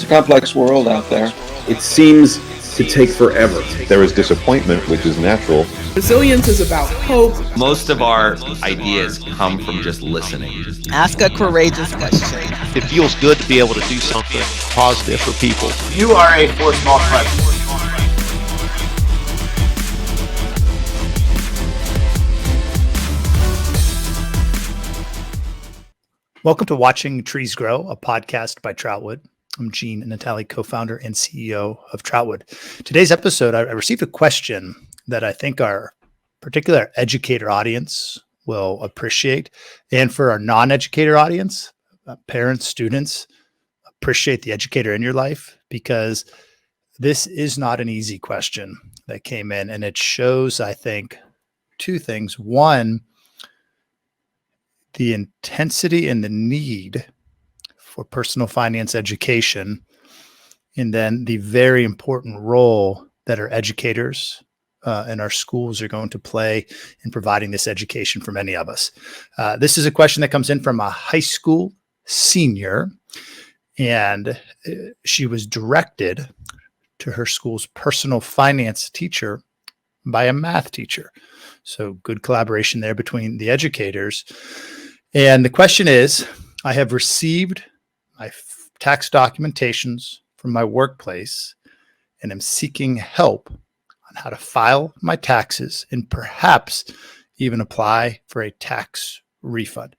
It's a complex world out there. It seems to take forever. There is disappointment, which is natural. Resilience is about hope. Most of our ideas come from just listening. Ask a courageous question. It feels good to be able to do something positive for people. You are a force multiplier. Welcome to Watching Trees Grow, a podcast by Troutwood. I'm Gene Natali, co-founder and CEO of Troutwood. Today's episode, I received a question that I think our particular educator audience will appreciate. And for our non-educator audience, parents, students, appreciate the educator in your life, because this is not an easy question that came in. And it shows, I think, two things. One, the intensity and the need for personal finance education, and then the very important role that our educators and our schools are going to play in providing this education for many of us. This is a question that comes in from a high school senior, and she was directed to her school's personal finance teacher by a math teacher. So good collaboration there between the educators. And the question is, I have received my tax documentations from my workplace and am seeking help on how to file my taxes and perhaps even apply for a tax refund.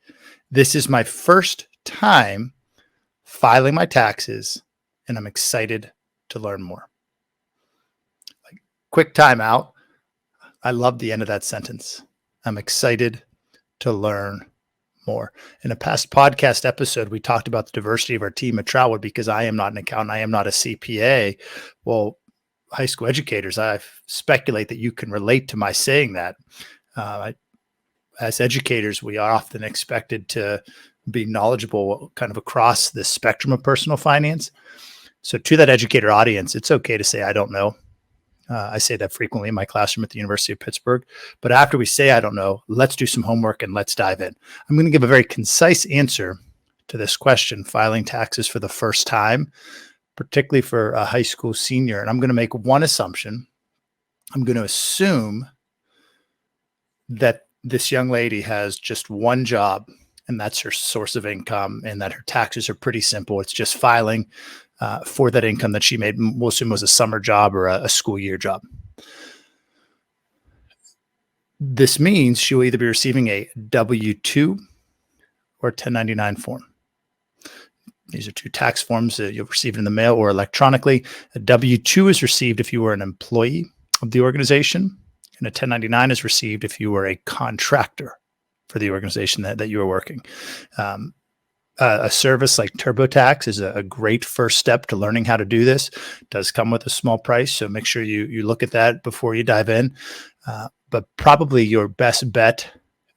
This is my first time filing my taxes, and I'm excited to learn more. Quick time out. I love the end of that sentence. I'm excited to learn more. In a past podcast episode, we talked about the diversity of our team at Troutwood, because I am not an accountant. I am not a CPA. Well, high school educators, I speculate that you can relate to my saying that. As educators, we are often expected to be knowledgeable kind of across the spectrum of personal finance. So to that educator audience, it's okay to say, I don't know. I say that frequently in my classroom at the University of Pittsburgh. But after we say, I don't know, let's do some homework and let's dive in. I'm going to give a very concise answer to this question, filing taxes for the first time, particularly for a high school senior. And I'm going to make one assumption. I'm going to assume that this young lady has just one job, and that's her source of income, and that her taxes are pretty simple. It's just filing for that income that she made. We'll assume was a summer job or a school year job. This means she will either be receiving a W-2 or 1099 form. These are two tax forms that you'll receive in the mail or electronically. A W-2 is received if you were an employee of the organization, and a 1099 is received if you were a contractor for the organization that you were working. A service like TurboTax is a great first step to learning how to do this. It does come with a small price, so make sure you look at that before you dive in. But probably your best bet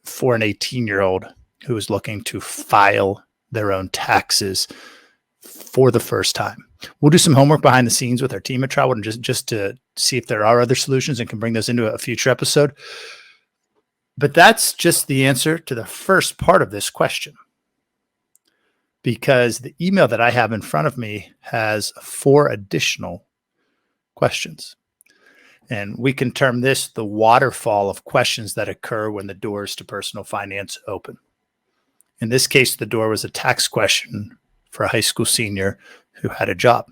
for an 18-year-old who is looking to file their own taxes for the first time. We'll do some homework behind the scenes with our team at Troutwood, and just to see if there are other solutions and can bring those into a future episode. But that's just the answer to the first part of this question, because the email that I have in front of me has 4 additional questions. And we can term this the waterfall of questions that occur when the doors to personal finance open. In this case, the door was a tax question for a high school senior who had a job.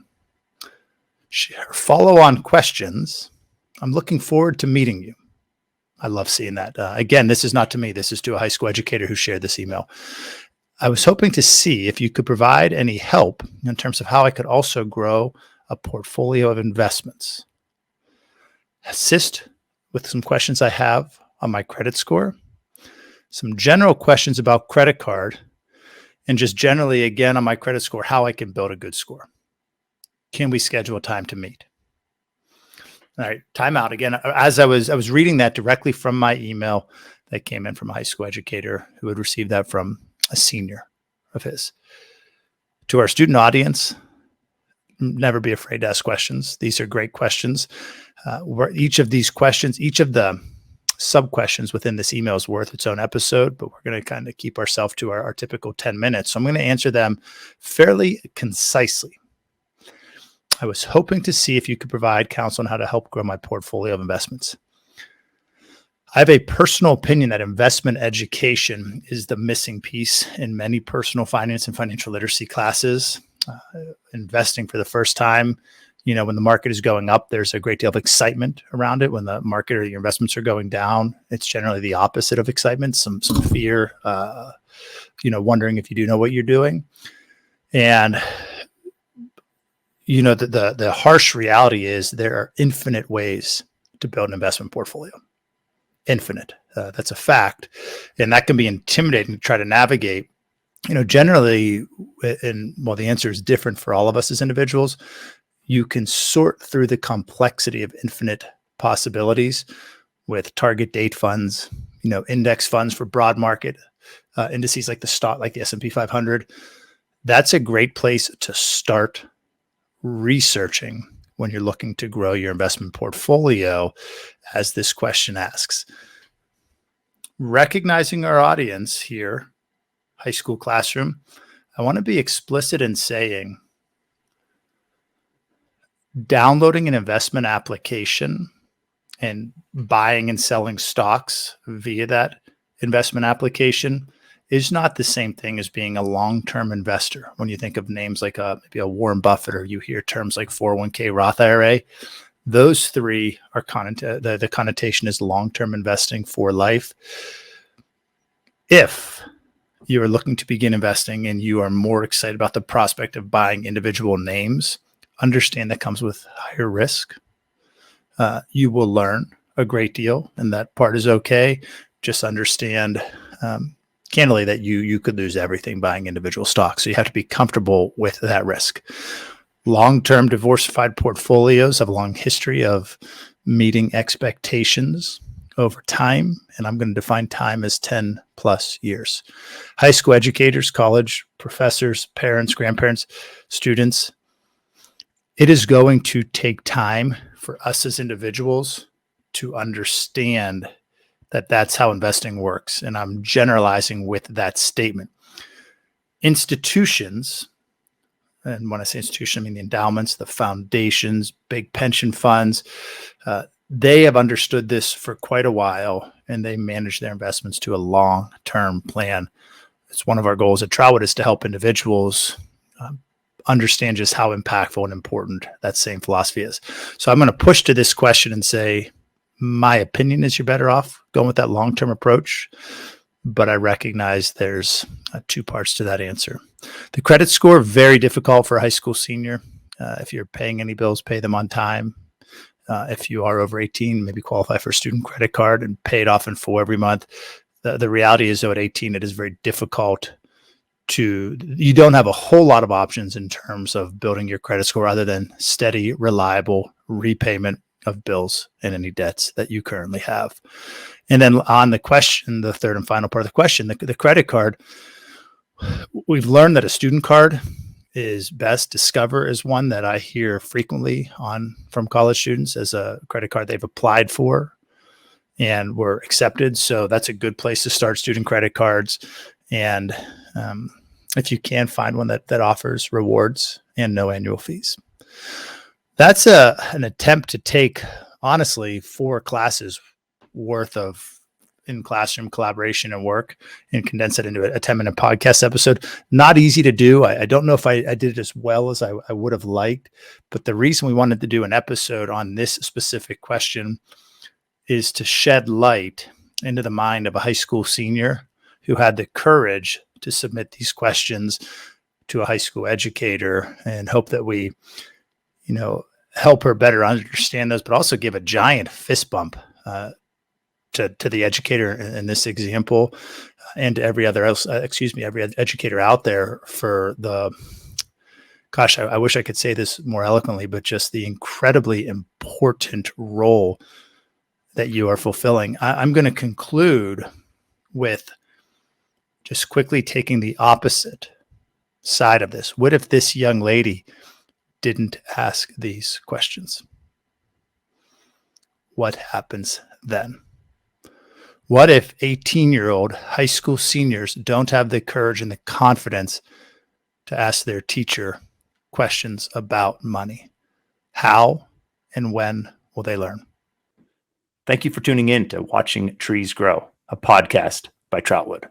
Her follow-on questions, I'm looking forward to meeting you. I love seeing that. Again, this is not to me. This is to a high school educator who shared this email. I was hoping to see if you could provide any help in terms of how I could also grow a portfolio of investments. Assist with some questions I have on my credit score, some general questions about credit card, and just generally, again, on my credit score, how I can build a good score. Can we schedule a time to meet? All right, time out. Again, as I was reading that directly from my email that came in from a high school educator who had received that from a senior of his. To our student audience, never be afraid to ask questions. These are great questions. Where each of these questions, each of the sub-questions within this email is worth its own episode, but we're going to kind of keep ourselves to our typical 10 minutes. So I'm going to answer them fairly concisely. I was hoping to see if you could provide counsel on how to help grow my portfolio of investments. I have a personal opinion that investment education is the missing piece in many personal finance and financial literacy classes. Investing for the first time, when the market is going up, there's a great deal of excitement around it. When the market or your investments are going down, it's generally the opposite of excitement, some fear, wondering if you do know what you're doing. And, the harsh reality is there are infinite ways to build an investment portfolio. Infinite. That's a fact. And that can be intimidating to try to navigate. Generally, the answer is different for all of us as individuals. You can sort through the complexity of infinite possibilities with target date funds, index funds for broad market indices like the S&P 500. That's a great place to start researching when you're looking to grow your investment portfolio, as this question asks. Recognizing our audience here, high school classroom, I want to be explicit in saying downloading an investment application and buying and selling stocks via that investment application is not the same thing as being a long-term investor. When you think of names like maybe a Warren Buffett, or you hear terms like 401k, Roth IRA, those three are the connotation is long-term investing for life. If you are looking to begin investing and you are more excited about the prospect of buying individual names, understand that comes with higher risk. You will learn a great deal, and that part is okay. Just understand candidly that you could lose everything buying individual stocks. So you have to be comfortable with that risk. Long-term diversified portfolios have a long history of meeting expectations over time, and I'm going to define time as 10 plus years. High school educators, college professors, parents, grandparents, students, it is going to take time for us as individuals to understand that that's how investing works. And I'm generalizing with that statement. Institutions, and when I say institution, I mean the endowments, the foundations, big pension funds, they have understood this for quite a while, and they manage their investments to a long-term plan. It's one of our goals at Troutwood is to help individuals understand just how impactful and important that same philosophy is. So I'm going to push to this question and say, my opinion is you're better off going with that long-term approach, but I recognize there's two parts to that answer. The credit score, very difficult for a high school senior. If you're paying any bills, pay them on time. If you are over 18, maybe qualify for a student credit card and pay it off in full every month. The reality is, though, at 18, it is very difficult you don't have a whole lot of options in terms of building your credit score other than steady, reliable repayment of bills and any debts that you currently have. And then on the question, the third and final part of the question, the credit card, we've learned that a student card is best. Discover is one that I hear frequently from college students as a credit card they've applied for and were accepted. So that's a good place to start, student credit cards. And if you can find one that offers rewards and no annual fees. That's an attempt to take, honestly, 4 classes worth of in-classroom collaboration and work and condense it into a 10-minute podcast episode. Not easy to do. I don't know if I did it as well as I would have liked, but the reason we wanted to do an episode on this specific question is to shed light into the mind of a high school senior who had the courage to submit these questions to a high school educator, and hope that we, help her better understand those, but also give a giant fist bump to the educator in this example, and to every other educator out there for I wish I could say this more eloquently, but just the incredibly important role that you are fulfilling. I'm going to conclude with just quickly taking the opposite side of this. What if this young lady didn't ask these questions? What happens then? What if 18-year-old high school seniors don't have the courage and the confidence to ask their teacher questions about money? How and when will they learn? Thank you for tuning in to Watching Trees Grow, a podcast by Troutwood.